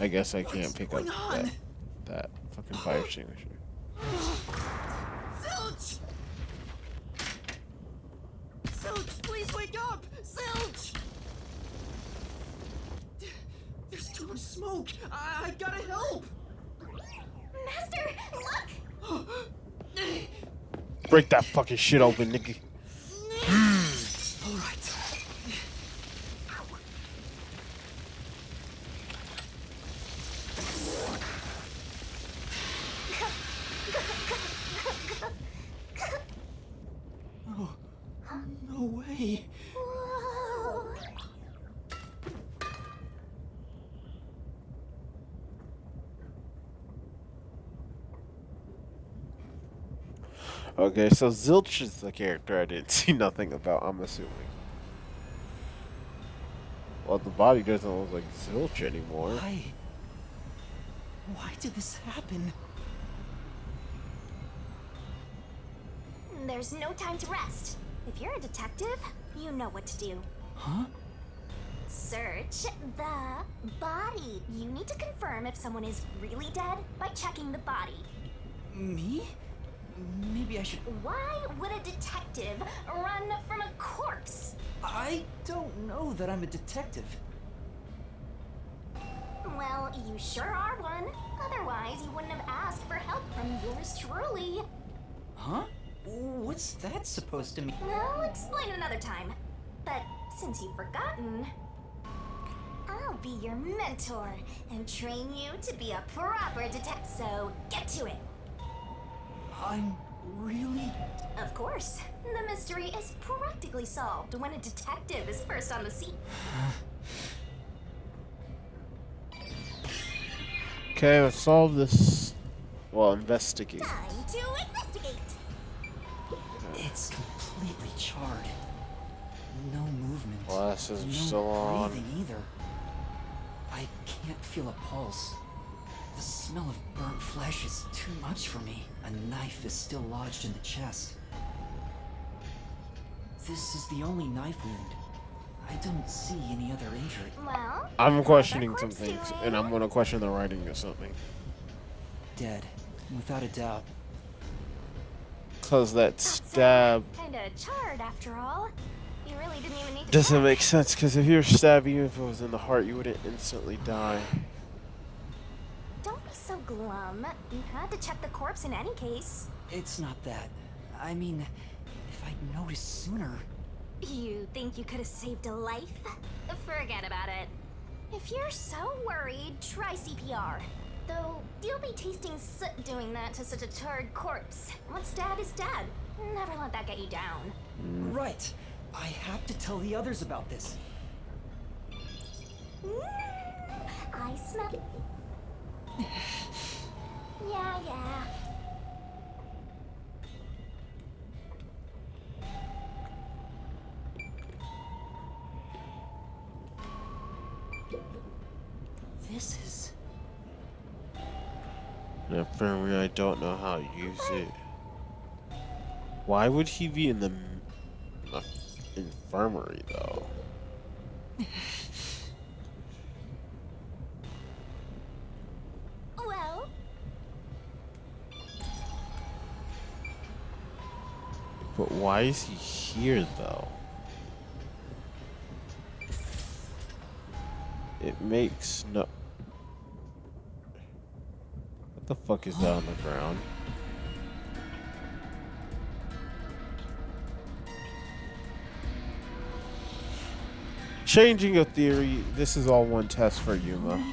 I guess I can't pick up going on? that fucking fire extinguisher. Zilch! Zilch, please wake up! Zilch! There's too much smoke. I gotta help. Master, look! Break that fucking shit open, nigga. All right. Oh, no way. Whoa. Okay, so Zilch is the character I didn't see nothing about, I'm assuming. Well, the body doesn't look like Zilch anymore. Why did this happen? There's no time to rest. If you're a detective, you know what to do. Huh? Search the body. You need to confirm if someone is really dead by checking the body. Me? Maybe I should... Why would a detective run from a corpse? I don't know that I'm a detective. Well, you sure are one. Otherwise, you wouldn't have asked for help from yours truly. Huh? What's that supposed to mean? I'll explain another time. But since you've forgotten, I'll be your mentor and train you to be a proper detective. So get to it. I'm really... Of course. The mystery is practically solved when a detective is first on the scene. Okay, let's solve this. Well, investigate. Time to investigate. It's completely charred. No movement. Glasses are no still on. breathing either. I can't feel a pulse. The smell of burnt flesh is too much for me. A knife is still lodged in the chest. This is the only knife wound. I don't see any other injury. Well, I'm questioning how's some that corpse things, doing? and I'm gonna question the writing of something. Dead, without a doubt. Cause that stab Kinda charred after all. You really didn't even need to doesn't check. make sense. Cause if you're stabbed, even if it was in the heart, you wouldn't instantly die. Don't be so glum. You had to check the corpse in any case. It's not that. I mean, if I'd noticed sooner... You think you could have saved a life? Forget about it. If you're so worried, try CPR. Though, you'll be tasting soot doing that to such a charred corpse. What's dead is dead. Never let that get you down. Right. I have to tell the others about this. I smell... Yeah. This is... An infirmary, I don't know how to use it. Why would he be in the infirmary, though? Well, But why is he here, though? It makes no... What the fuck is that on the ground? Changing of theory, this is all one test for Yuma.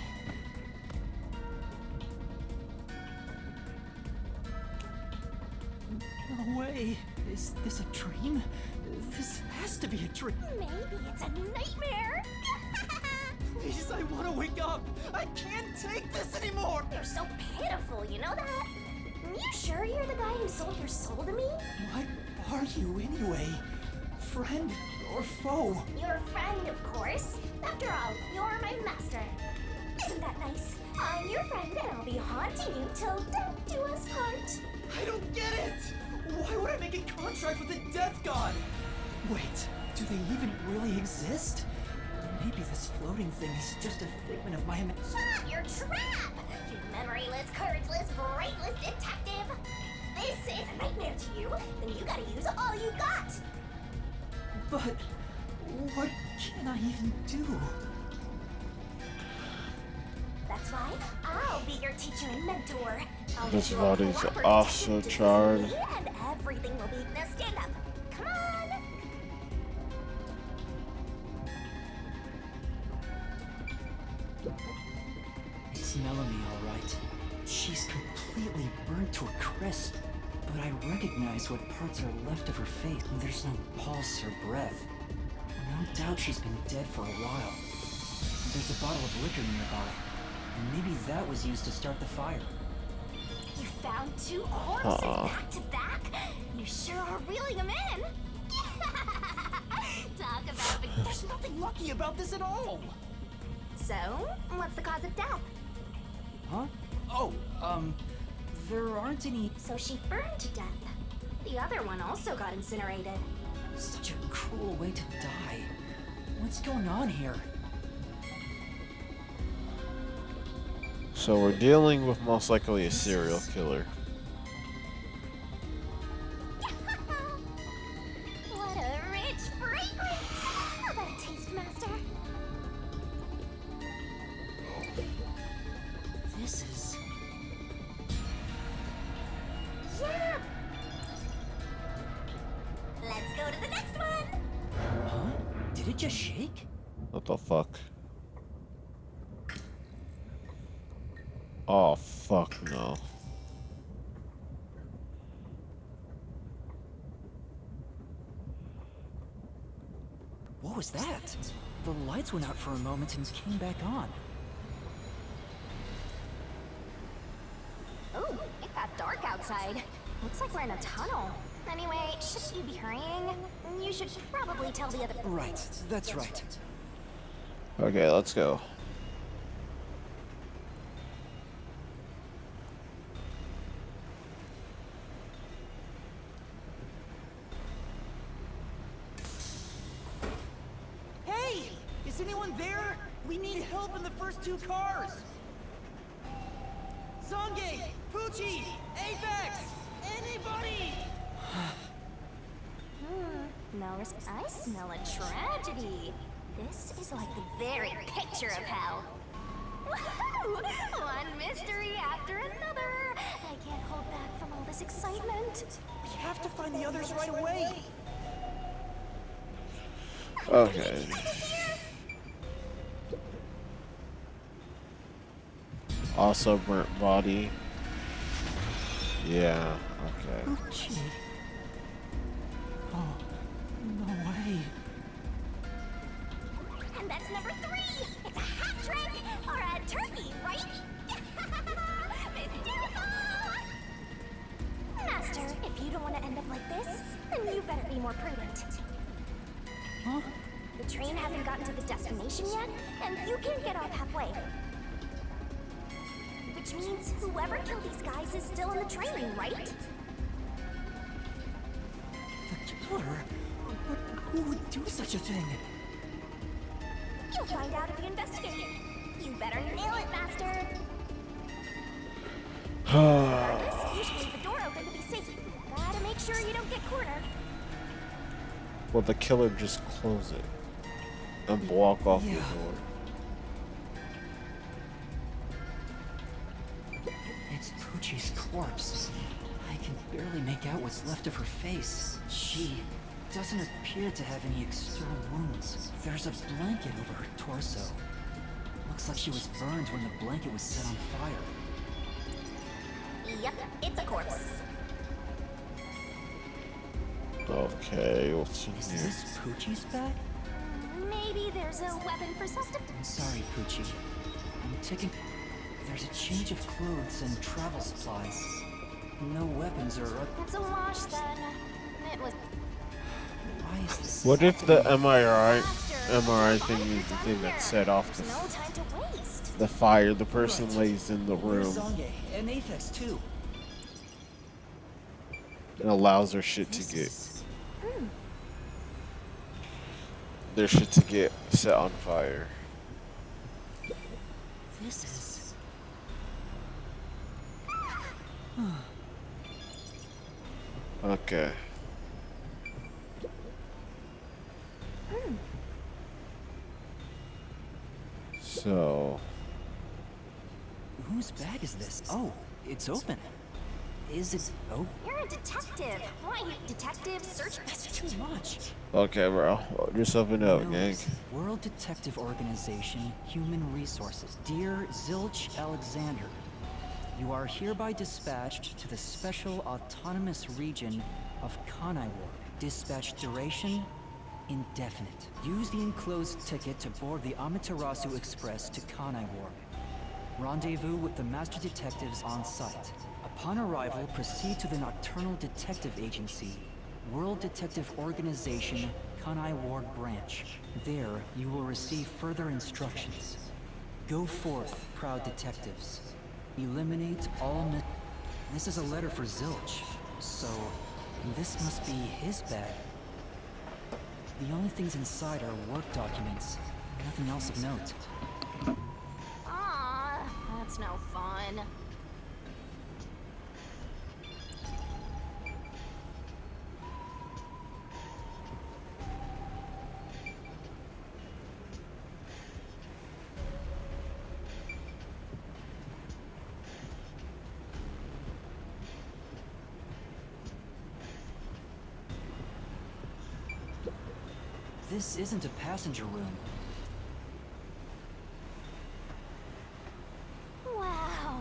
No way. Is this a dream? This has to be a dream. maybe it's a nightmare. Please, I want to wake up. I can't take this anymore. You're so pitiful, you know that? You sure you're the guy who sold your soul to me? What are you anyway? Friend or foe? Your friend, of course. After all, you're my master. Isn't that nice? I'm your friend and I'll be haunting you till death do us part. I don't get it. Why would I make a contract with the death god? Wait, do they even really exist? Maybe this floating thing is just a figment of my imagination. Shut up, your trap! You memoryless, courageless, brainless detective! This is a nightmare to you, then you gotta use all you got! But what can I even do? That's right, I'll be your teacher and mentor. I'll This get you a body's proper also detective charred. degree, and everything will be... Now stand up! Come on! It's Melanie, all right. She's completely burnt to a crisp, but I recognize what parts are left of her face. There's no pulse or breath. No doubt she's been dead for a while. There's a bottle of liquor nearby. Maybe that was used to start the fire. You found 2 corpses back to back? You sure are reeling them in! Talk about... There's nothing lucky about this at all! So, what's the cause of death? Huh? Oh, there aren't any... So she burned to death. The other one also got incinerated. Such a cruel way to die. What's going on here? So we're dealing with most likely a serial killer. What a rich fragrance! How about a taste, Master? This is... Yeah! Let's go to the next one! Huh? Did it just shake? What the fuck? Oh, fuck no. What was that? The lights went out for a moment and came back on. Ooh, it got dark outside. Looks like we're in a tunnel. Anyway, shouldn't you be hurrying? You should probably tell the other... Right, that's right. Okay, let's go. Hey! Is anyone there? We need help in the first 2 cars! Zange! Poochie! Apex! Anybody! No resp- I smell a tragedy. This is like the very picture of hell. Woohoo! One mystery after another. I can't hold back from all this excitement. We have to find the others right away! Okay. Also burnt body. Yeah, okay. Poochie. Oh, no way. And that's number 3. It's a hat trick or a turkey, right? Mystical! Master, if you don't want to end up like this, then you better be more prudent. Huh? The train hasn't gotten to the destination yet, and you can't get off halfway. Which means whoever killed these guys is still in the train, right? The killer? But who would do such a thing? You'll find out if you investigate. You better nail it, Master. Regardless, you should leave the door open to be safe. Gotta make sure you don't get cornered. Well, the killer just close it and block off the Yeah. door. It's Poochie's corpse. I can barely make out what's left of her face. She doesn't appear to have any external wounds. There's a blanket over her torso. Looks like she was burned when the blanket was set on fire. Yep, it's a corpse. Okay, what's in Is here? this Poochie's bag? Maybe there's a weapon for self-defense. I'm sorry, Poochie. I'm taking... There's a change of clothes and travel supplies. No weapons or... It's a wash then. It was... Why is this... What if the MRI Master, thing is the thing that set off There's no time to waste. the fire? The person Right. lays in the Where's room Zange? And Aphex, too. and allows her shit to This get. is... their shit to get set on fire. This is... Okay. So, Whose bag is this? Oh, it's open. Is it... Oh, You're a detective. Why, you detective? Search that's too much. okay, bro. Just open up, gang. Notes. World Detective Organization, Human Resources. Dear Zilch Alexander, you are hereby dispatched to the Special Autonomous Region of Kanaiwar. Dispatch duration, indefinite. Use the enclosed ticket to board the Amaterasu Express to Kanaiwar. Rendezvous with the Master Detectives on site. Upon arrival, proceed to the Nocturnal Detective Agency, World Detective Organization, Kanai Ward Branch. There, you will receive further instructions. Go forth, proud detectives. Eliminate all This is a letter for Zilch, so this must be his bag. The only things inside are work documents, nothing else of note. Aw, that's no fun. This isn't a passenger room. Wow,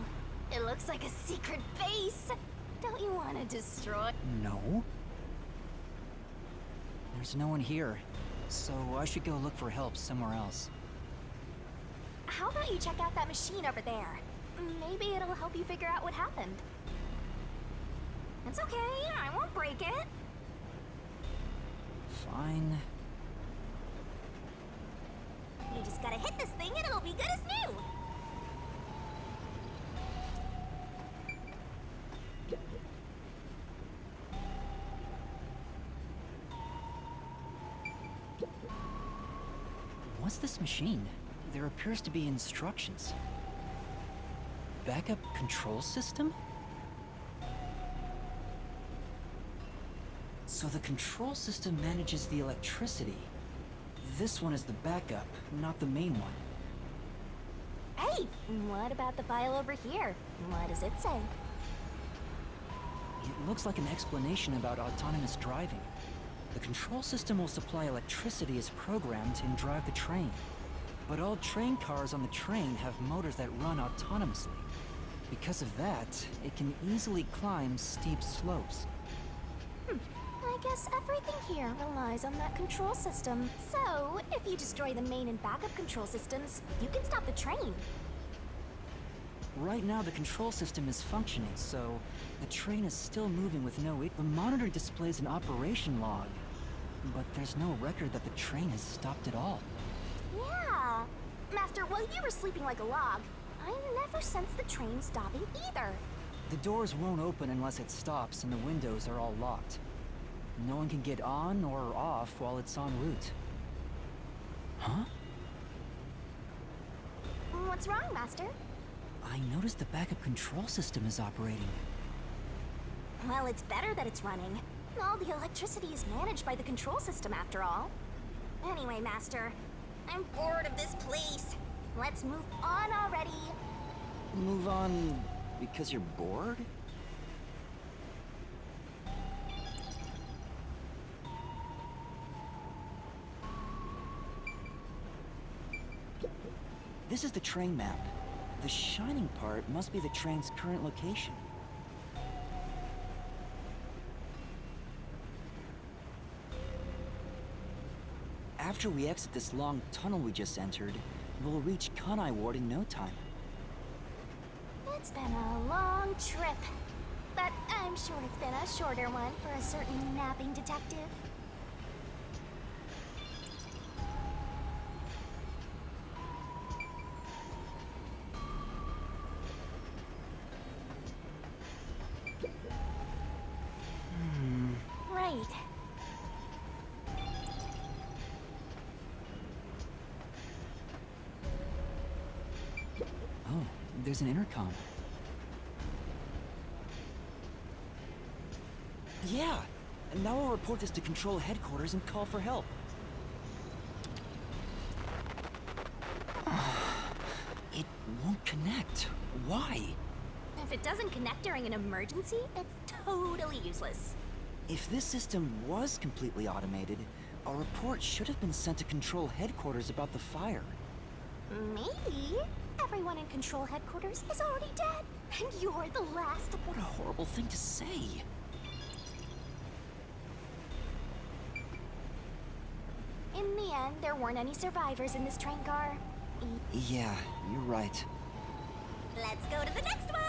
it looks like a secret base. Don't you want to destroy? No. There's no one here, so I should go look for help somewhere else. How about you check out that machine over there? Maybe it'll help you figure out what happened. It's okay, I won't break it. Fine. You just gotta hit this thing and it'll be good as new. What's this machine? There appears to be instructions. Backup control system? So the control system manages the electricity. This one is the backup, not the main one. Hey, what about the file over here? What does it say? It looks like an explanation about autonomous driving. The control system will supply electricity as programmed and drive the train. But all train cars on the train have motors that run autonomously. Because of that, it can easily climb steep slopes. I guess everything here relies on that control system. So, if you destroy the main and backup control systems, you can stop the train. Right now, the control system is functioning, so the train is still moving with no... The monitor displays an operation log, but there's no record that the train has stopped at all. Yeah. Master, while you were sleeping like a log, I never sensed the train stopping either. The doors won't open unless it stops, and the windows are all locked. No one can get on or off while it's en route. Huh? What's wrong, Master? I noticed the backup control system is operating. Well, it's better that it's running. All the electricity is managed by the control system after all. Anyway, Master, I'm bored of this place. Let's move on already. Move on because you're bored? This is the train map. The shining part must be the train's current location. After we exit this long tunnel we just entered, we'll reach Kanai Ward in no time. It's been a long trip, but I'm sure it's been a shorter one for a certain napping detective. Right. there's an intercom. Yeah, and now I'll report this to Control Headquarters and call for help. It won't connect. Why? If it doesn't connect during an emergency, it's totally useless. If this system was completely automated, a report should have been sent to Control Headquarters about the fire. Maybe everyone in Control Headquarters is already dead, and you're the last. What a horrible thing to say. In the end, there weren't any survivors in this train car. Yeah, you're right. Let's go to the next one!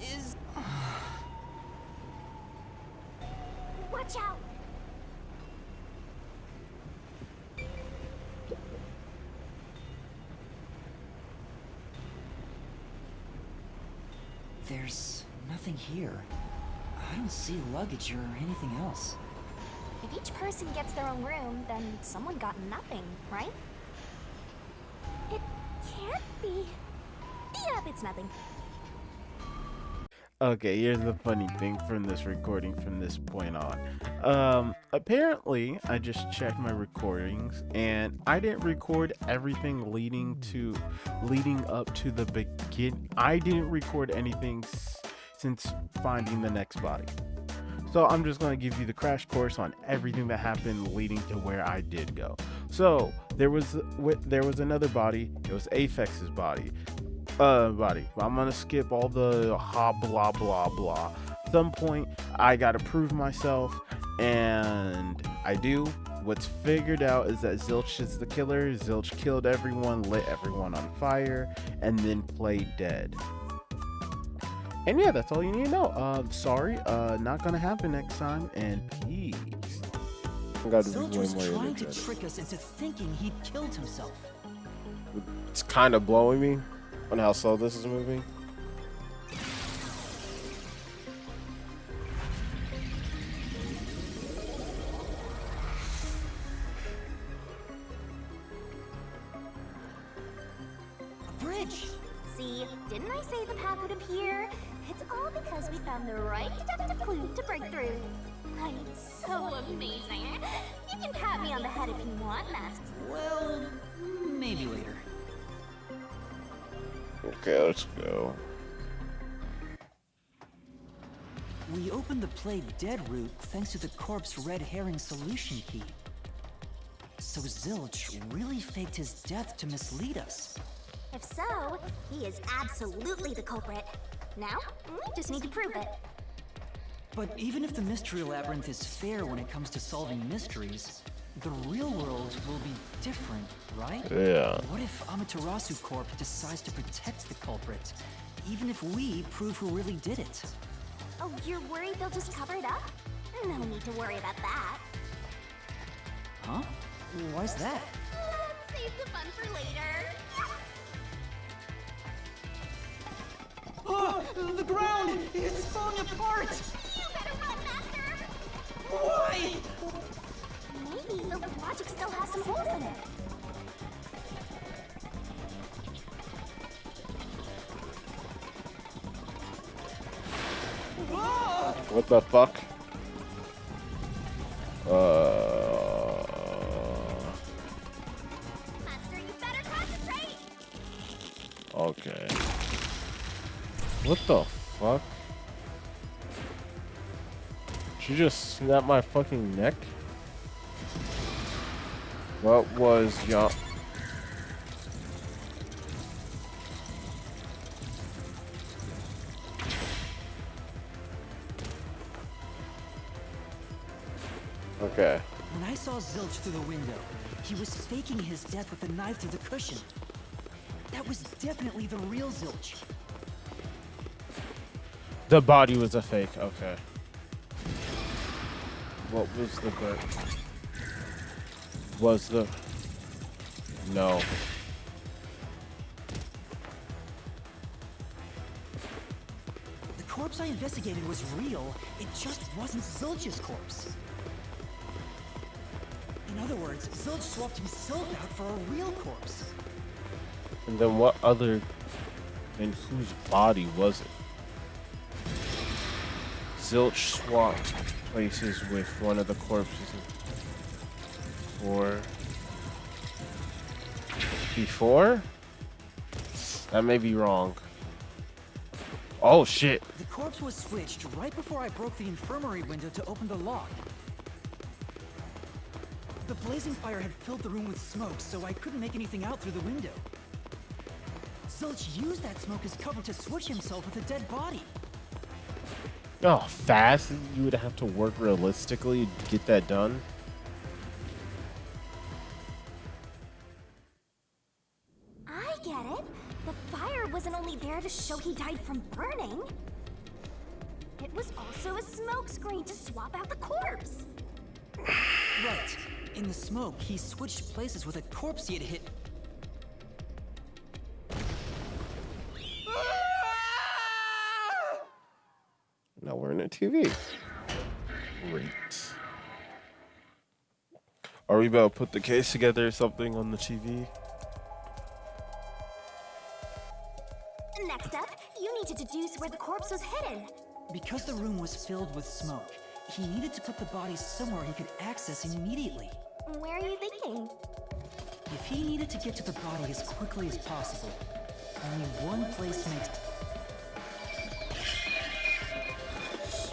Is... Watch out! There's nothing here. I don't see luggage or anything else. If each person gets their own room, then someone got nothing, right? It can't be. Yep, it's nothing. Okay, here's the funny thing from this recording from this point on. Apparently, I just checked my recordings and I didn't record everything leading up to the begin. I didn't record anything since finding the next body. So I'm just going to give you the crash course on everything that happened leading to where I did go. So there was another body. It was Aphex's body. I'm gonna skip all the blah blah blah. At some point, I gotta prove myself, and I do. What's figured out is that Zilch is the killer. Zilch killed everyone, lit everyone on fire, and then played dead. And yeah, that's all you need to know. Sorry, not gonna happen next time, and peace. Zilch was trying to trick us into thinking he'd killed himself. It's kind of blowing me on how slow this is moving. A bridge! See, didn't I say the path would appear? It's all because we found the right deductive clue to break through. I'm so amazing. You can pat me on the head if you want, Mask. Well, maybe later. Okay, let's go. We opened the Play Dead route thanks to the corpse red herring solution key. So Zilch really faked his death to mislead us. If so, he is absolutely the culprit. Now, we just need to prove it. But even if the Mystery Labyrinth is fair when it comes to solving mysteries, the real world will be different, right? Yeah. What if Amaterasu Corp decides to protect the culprit, even if we prove who really did it? Oh, you're worried they'll just cover it up? No need to worry about that. Huh? Why's that? Let's save the fun for later. Oh, the ground! It's falling apart! You better run, Master! Why? Maybe the logic still has some holes in it. What the fuck? Master, you better concentrate! Okay. What the fuck? She just snapped my fucking neck? What was y'all? Okay. When I saw Zilch through the window, he was faking his death with a knife through the cushion. That was definitely the real Zilch. The body was a fake. Okay. What was the good? Was the... No. The corpse I investigated was real, it just wasn't Zilch's corpse. In other words, Zilch swapped himself out for a real corpse. And then what other and whose body was it? Zilch swapped places with one of the corpses before? That may be wrong. Oh shit. The corpse was switched right before I broke the infirmary window to open the lock. The blazing fire had filled the room with smoke, so I couldn't make anything out through the window. Zilch used that smoke as cover to switch himself with a dead body. Oh, fast? You would have to work realistically to get that done? I get it. The fire wasn't only there to show he died from burning. It was also a smokescreen to swap out the corpse. Right. In the smoke, he switched places with a corpse he had hit. Now we're in a TV. Great. Are we about to put the case together or something on the TV? Next up, you need to deduce where the corpse was hidden. Because the room was filled with smoke, he needed to put the body somewhere he could access immediately. Where are you thinking? If he needed to get to the body as quickly as possible, only one place makes...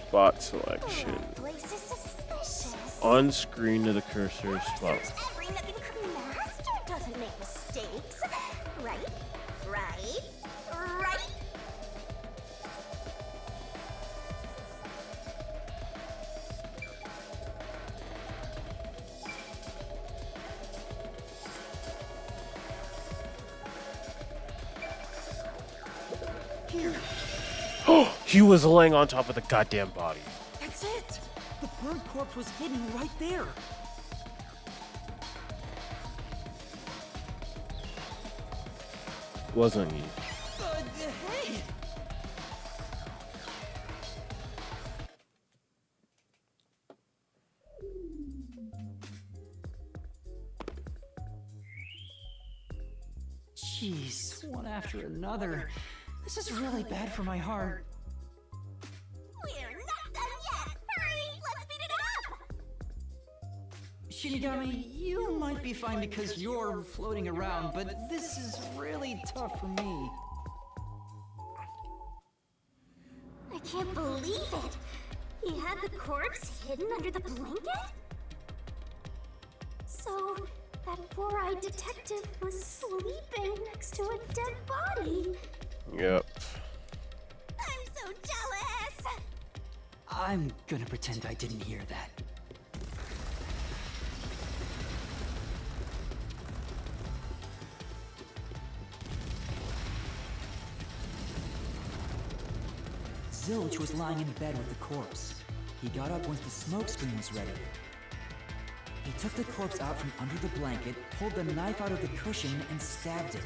Spot selection. Place is suspicious. On screen to the cursor spot. Every Nothing master doesn't make mistakes. Right? Right? Right? Here, He was laying on top of the goddamn body. that's it! The burnt corpse was hidden right there. Wasn't he? Hey! Jeez, one after another. This is really bad for my heart. We're not done yet. Hurry, let's speed it up. Shinigami, you might be fine because you're floating around, but this is really tough for me. I can't believe it. He had the corpse hidden under the blanket? So, that four-eyed detective was sleeping next to a dead body. Yep. I'm so jealous! I'm gonna pretend I didn't hear that. Zilch was lying in bed with the corpse. He got up once the smoke screen was ready. He took the corpse out from under the blanket, pulled the knife out of the cushion, and stabbed it.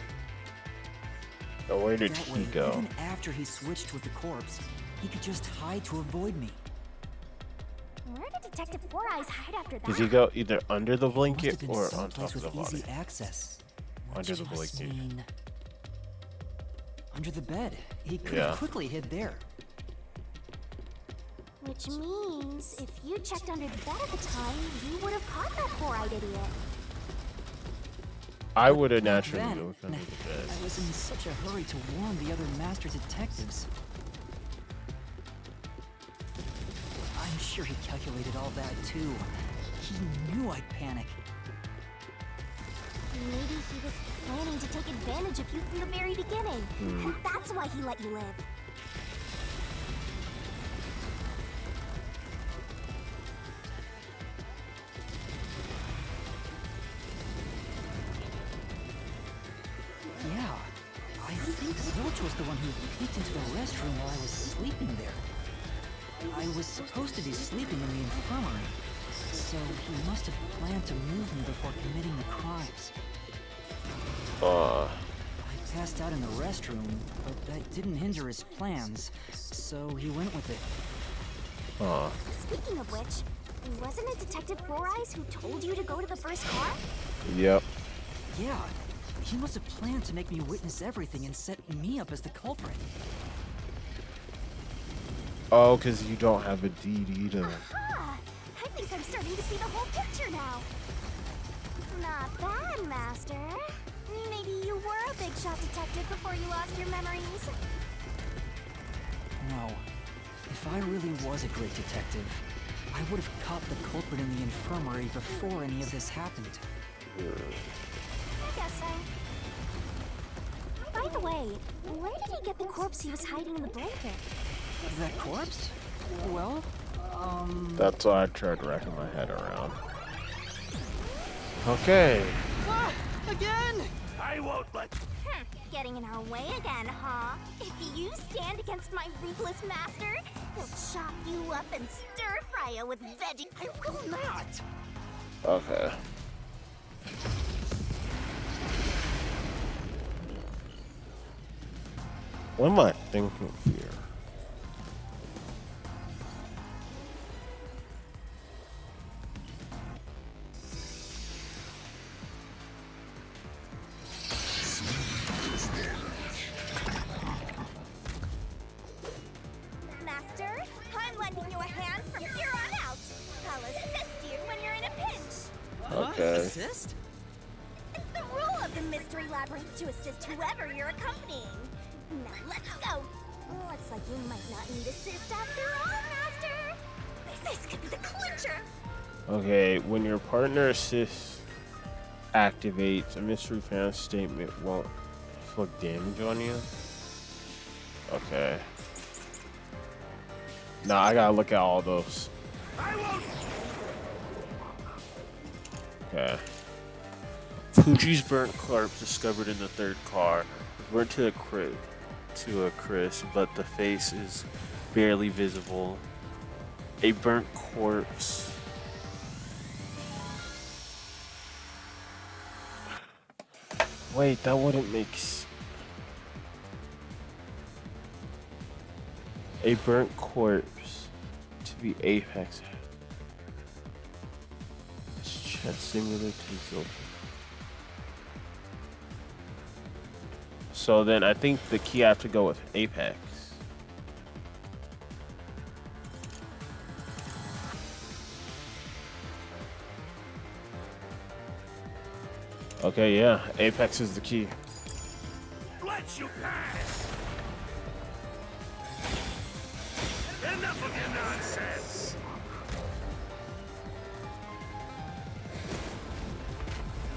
Now where did That he way, go? even after he switched with the corpse, he could just hide to avoid me. Where did Detective Four Eyes hide after that? Does he go either under the Must have blanket been or on someplace top of the with body? easy access. Under the Which must blanket. mean under the bed. He could Yeah. have quickly hid there. Which means, if you checked under the bed at the time, you would have caught that four-eyed idiot. I would have Back naturally then, looked under the bed. I was in such a hurry to warn the other master detectives. I'm sure he calculated all that too. He knew I'd panic. Maybe he was planning to take advantage of you from the very beginning. And that's why he let you live. Yeah, I think Zilch was the one who peeked into the restroom while I was sleeping there. I was supposed to be sleeping in the infirmary, so he must have planned to move me before committing the crimes. I passed out in the restroom, but that didn't hinder his plans, so he went with it. Huh. Speaking of which, wasn't it Detective Four Eyes who told you to go to the first car? Yep. Yeah, he must have planned to make me witness everything and set me up as the culprit. Oh, because you don't have a DD to... Aha! I think I'm starting to see the whole picture now. Not bad, Master. Maybe you were a big shot detective before you lost your memories. No. If I really was a great detective, I would have caught the culprit in the infirmary before any of this happened. I guess so. By the way, where did he get the corpse he was hiding in the blanket? That corpse? Well, That's why I tried wracking my head around. Okay. Ah! Again! I won't let. Getting in our way again, huh? If you stand against my ruthless master, he'll chop you up and stir-fry you with veggie. I will not! Okay. What am I thinking here? Master, I'm lending you a hand from here on out. I'll assist you when you're in a pinch. Okay. Assist? It's the rule of the Mystery Labyrinth to assist whoever you're accompanying. Now let's go. Looks like you might not need assist after all, Master. This could be the clincher. Okay, when your partner assists activates, a mystery fan statement won't inflict damage on you. Okay. Now I gotta look at all those. Okay. Fuji's burnt corpse discovered in the third car. Burnt to a crisp, but the face is barely visible. A burnt corpse. Wait, that wouldn't make a burnt corpse to be Apex. Chest similar to silver. So then I think the key I have to go with Apex. Okay, yeah, Apex is the key. Let you pass. Enough of your nonsense.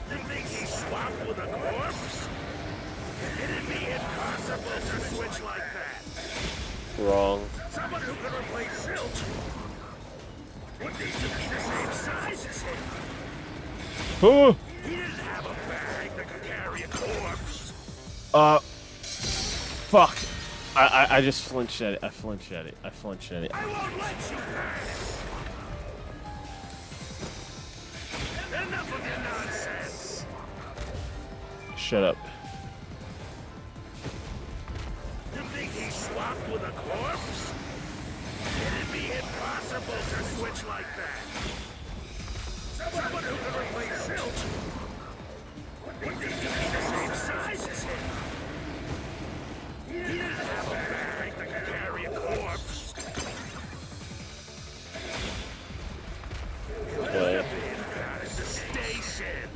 You think he swapped with a corpse? It'd be impossible to switch like that. Wrong. Someone who could replace Silch would need to be the same size as him. Oh! He didn't have a bag that could carry a corpse. Fuck. I just flinched at it. I flinched at it. I won't let you pass. Enough of your nonsense. Shut up. You think he swapped with a corpse? It'd be impossible to switch like that. Someone who could replace Silch would need to be the same size as him. He didn't have a bag that could carry a corpse. Okay. Got at the station.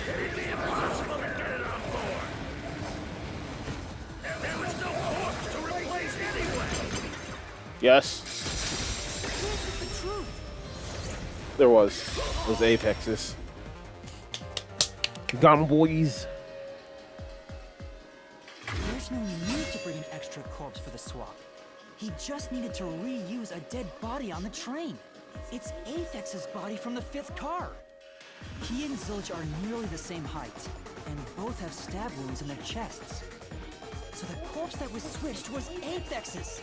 It'd be impossible to get it on board. There was no corpse to replace anyway. Yes, This is the truth. there was. Those Apexes. Gun boys. There's no need to bring an extra corpse for the swap. He just needed to reuse a dead body on the train. It's Aphex's body from the 5th car. He and Zilch are nearly the same height, and both have stab wounds in their chests. So the corpse that was switched was Aphex's.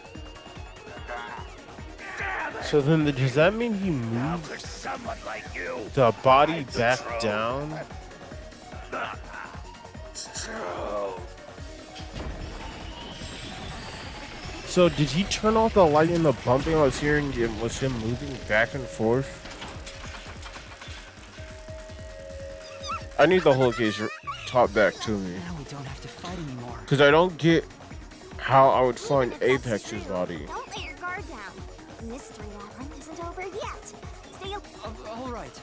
So then, does that mean he moved For someone like you. the body back down? So So did he turn off the light and the bumping I was hearing? It was him moving back and forth. I need the whole case taught back to me. Now we don't have to fight anymore. Because I don't get how I would find Apex's body. Don't let your guard down. Mystery Labyrinth isn't over yet. Stay. All right.